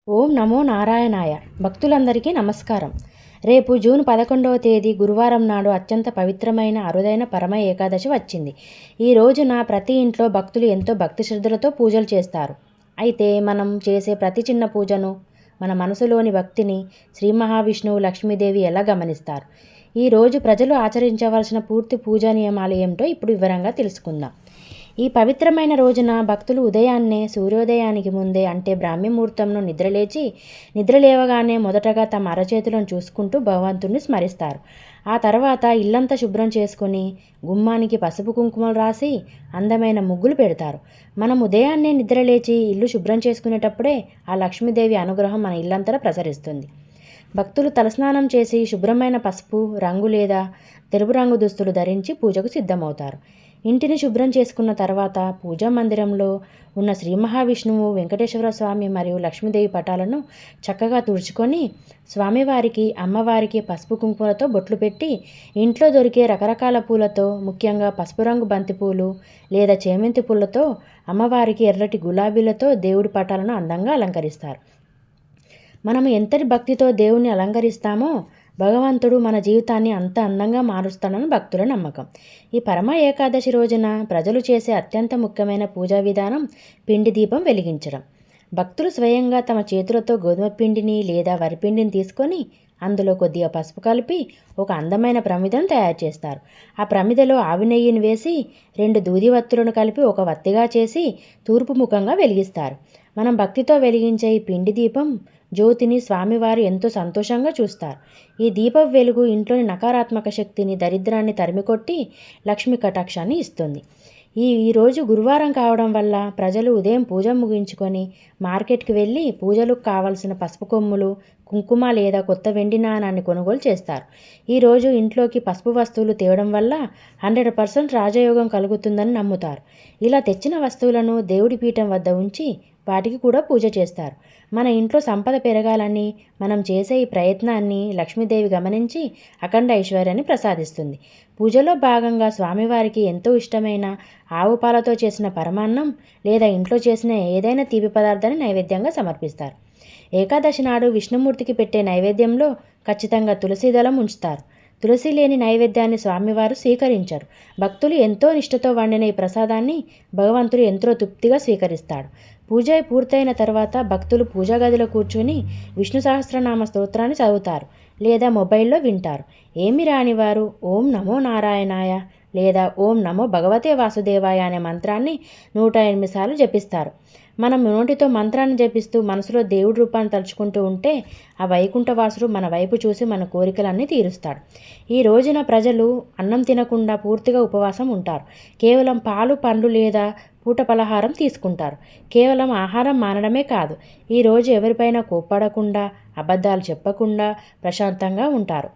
ఓం నమో నారాయణాయ. భక్తులందరికీ నమస్కారం. రేపు జూన్ 11వ తేదీ గురువారం నాడు అత్యంత పవిత్రమైన అరుదైన పరమ ఏకాదశి వచ్చింది. ఈ రోజున ప్రతి ఇంట్లో భక్తులు ఎంతో భక్తి శ్రద్ధలతో పూజలు చేస్తారు. అయితే మనం చేసే ప్రతి చిన్న పూజను, మన మనసులోని భక్తిని శ్రీ మహావిష్ణువు, లక్ష్మీదేవి ఎలా గమనిస్తారు? ఈ రోజు ప్రజలు ఆచరించవలసిన పూర్తి పూజా నియమాలు ఏమిటో ఇప్పుడు వివరంగా తెలుసుకుందాం. ఈ పవిత్రమైన రోజున భక్తులు ఉదయాన్నే సూర్యోదయానికి ముందే అంటే బ్రాహ్మీముహూర్తంలో నిద్రలేవగానే మొదటగా తమ అరచేతులను చూసుకుంటూ భగవంతుణ్ణి స్మరిస్తారు. ఆ తర్వాత ఇల్లంతా శుభ్రం చేసుకుని గుమ్మానికి పసుపు కుంకుమలు రాసి అందమైన ముగ్గులు పెడతారు. మనం ఉదయాన్నే నిద్రలేచి ఇల్లు శుభ్రం చేసుకునేటప్పుడే ఆ లక్ష్మీదేవి అనుగ్రహం మన ఇల్లంతటా ప్రసరిస్తుంది. భక్తులు తలస్నానం చేసి శుభ్రమైన పసుపు రంగు లేదా తెలుపు రంగు దుస్తులు ధరించి పూజకు సిద్ధమవుతారు. ఇంటిని శుభ్రం చేసుకున్న తర్వాత పూజా మందిరంలో ఉన్న శ్రీ మహావిష్ణువు, వెంకటేశ్వర స్వామి మరియు లక్ష్మీదేవి పటాలను చక్కగా తుడుచుకొని స్వామివారికి, అమ్మవారికి పసుపు కుంకుమలతో బొట్లు పెట్టి ఇంట్లో దొరికే రకరకాల పూలతో, ముఖ్యంగా పసుపు రంగు బంతిపూలు లేదా చేమంతి పూలతో, అమ్మవారికి ఎర్రటి గులాబీలతో దేవుడి పటాలను అందంగా అలంకరిస్తారు. మనము ఎంతటి భక్తితో దేవుణ్ణి అలంకరిస్తామో భగవంతుడు మన జీవితాన్ని అంత అందంగా మారుస్తాడని భక్తుల నమ్మకం. ఈ పరమ ఏకాదశి రోజున ప్రజలు చేసే అత్యంత ముఖ్యమైన పూజా విధానం పిండి దీపం వెలిగించడం. భక్తులు స్వయంగా తమ చేతులతో గోధుమ పిండిని లేదా వరిపిండిని తీసుకొని అందులో కొద్దిగా పసుపు కలిపి ఒక అందమైన ప్రమిదను తయారు చేస్తారు. ఆ ప్రమిదలో ఆవు నెయ్యిని వేసి 2 దూది వత్తులను కలిపి ఒక వత్తిగా చేసి తూర్పు ముఖంగా వెలిగిస్తారు. మనం భక్తితో వెలిగించే ఈ పిండి దీపం జ్యోతిని స్వామివారు ఎంతో సంతోషంగా చూస్తారు. ఈ దీపం వెలుగు ఇంట్లోని నకారాత్మక శక్తిని, దరిద్రాన్ని తరిమికొట్టి లక్ష్మీ కటాక్షాన్ని ఇస్తుంది. ఈరోజు గురువారం కావడం వల్ల ప్రజలు ఉదయం పూజ ముగించుకొని మార్కెట్కి వెళ్ళి పూజలకు కావలసిన పసుపు కొమ్ములు, కుంకుమ లేదా కొత్త వెండి నాణాన్ని కొనుగోలు చేస్తారు. ఈరోజు ఇంట్లోకి పసుపు వస్తువులు తేవడం వల్ల 100% రాజయోగం కలుగుతుందని నమ్ముతారు. ఇలా తెచ్చిన వస్తువులను దేవుడి పీఠం వద్ద ఉంచి వాటికి కూడా పూజ చేస్తారు. మన ఇంట్లో సంపద పెరగాలని మనం చేసే ఈ ప్రయత్నాన్ని లక్ష్మీదేవి గమనించి అఖండ ఐశ్వర్యాన్ని ప్రసాదిస్తుంది. పూజలో భాగంగా స్వామివారికి ఎంతో ఇష్టమైన ఆవు పాలతో చేసిన పరమాన్నం లేదా ఇంట్లో చేసిన ఏదైనా తీపి పదార్థాన్ని నైవేద్యంగా సమర్పిస్తారు. ఏకాదశి నాడు విష్ణుమూర్తికి పెట్టే నైవేద్యంలో ఖచ్చితంగా తులసి దళం ఉంచుతారు. తులసి లేని నైవేద్యాన్ని స్వామివారు స్వీకరించరు. భక్తులు ఎంతో నిష్ఠతో వండిన ఈ ప్రసాదాన్ని భగవంతుడు ఎంతో తృప్తిగా స్వీకరిస్తాడు. పూజ పూర్తయిన తర్వాత భక్తులు పూజా గదిలో కూర్చుని విష్ణు సహస్రనామ స్తోత్రాన్ని చదువుతారు లేదా మొబైల్లో వింటారు. ఏమి రానివారు ఓం నమో నారాయణాయ లేదా ఓం నమో భగవతే వాసుదేవాయ అనే మంత్రాన్ని 108 సార్లు జపిస్తారు. మనం నోటితో మంత్రాన్ని జపిస్తూ మనసులో దేవుడి రూపాన్ని తలుచుకుంటూ ఉంటే ఆ వైకుంఠవాసుడు మన వైపు చూసి మన కోరికలన్నీ తీరుస్తాడు. ఈ రోజున ప్రజలు అన్నం తినకుండా పూర్తిగా ఉపవాసం ఉంటారు. కేవలం పాలు, పండ్లు లేదా పూట పలహారం తీసుకుంటారు. కేవలం ఆహారం మానడమే కాదు, ఈరోజు ఎవరిపైన కోప్పడకుండా, అబద్ధాలు చెప్పకుండా ప్రశాంతంగా ఉంటారు.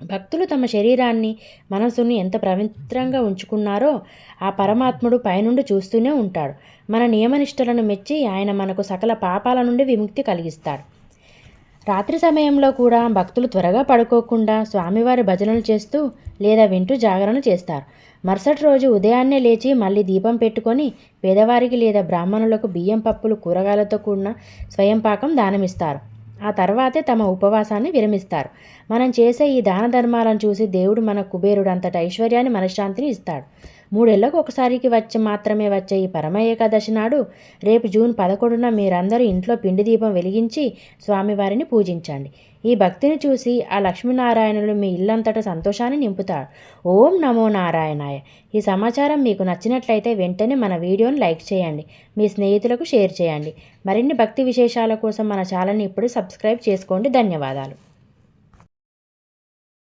భక్తులు తమ శరీరాన్ని, మనసుని ఎంత పవిత్రంగా ఉంచుకున్నారో ఆ పరమాత్ముడు పైనుండి చూస్తూనే ఉంటాడు. మన నియమనిష్టలను మెచ్చి ఆయన మనకు సకల పాపాల నుండి విముక్తి కలిగిస్తాడు. రాత్రి సమయంలో కూడా భక్తులు త్వరగా పడుకోకుండా స్వామివారి భజనలు చేస్తూ లేదా వింటూ జాగరణ చేస్తారు. మరుసటి రోజు ఉదయాన్నే లేచి మళ్ళీ దీపం పెట్టుకొని పేదవారికి లేదా బ్రాహ్మణులకు బియ్యం, పప్పులు, కూరగాయలతో కూడిన స్వయం పాకం దానమిస్తారు. ఆ తర్వాతే తమ ఉపవాసాన్ని విరమిస్తారు. మనం చేసే ఈ దాన ధర్మాలను చూసి దేవుడు మన కుబేరుడు అంతటి ఐశ్వర్యాన్ని, మనశ్శాంతిని ఇస్తాడు. 3 ఏళ్లకు ఒకసారికి మాత్రమే వచ్చే ఈ పరమ ఏకాదశి నాడు రేపు జూన్ 11న మీరందరూ ఇంట్లో పిండి దీపం వెలిగించి స్వామివారిని పూజించండి. ఈ భక్తిని చూసి ఆ లక్ష్మీనారాయణులు మీ ఇల్లంతటా సంతోషాన్ని నింపుతాడు. ఓం నమో నారాయణాయ. ఈ సమాచారం మీకు నచ్చినట్లయితే వెంటనే మన వీడియోని లైక్ చేయండి, మీ స్నేహితులకు షేర్ చేయండి. మరిన్ని భక్తి విశేషాల కోసం మన ఛానల్ని ఇప్పుడు సబ్స్క్రైబ్ చేసుకోండి. ధన్యవాదాలు.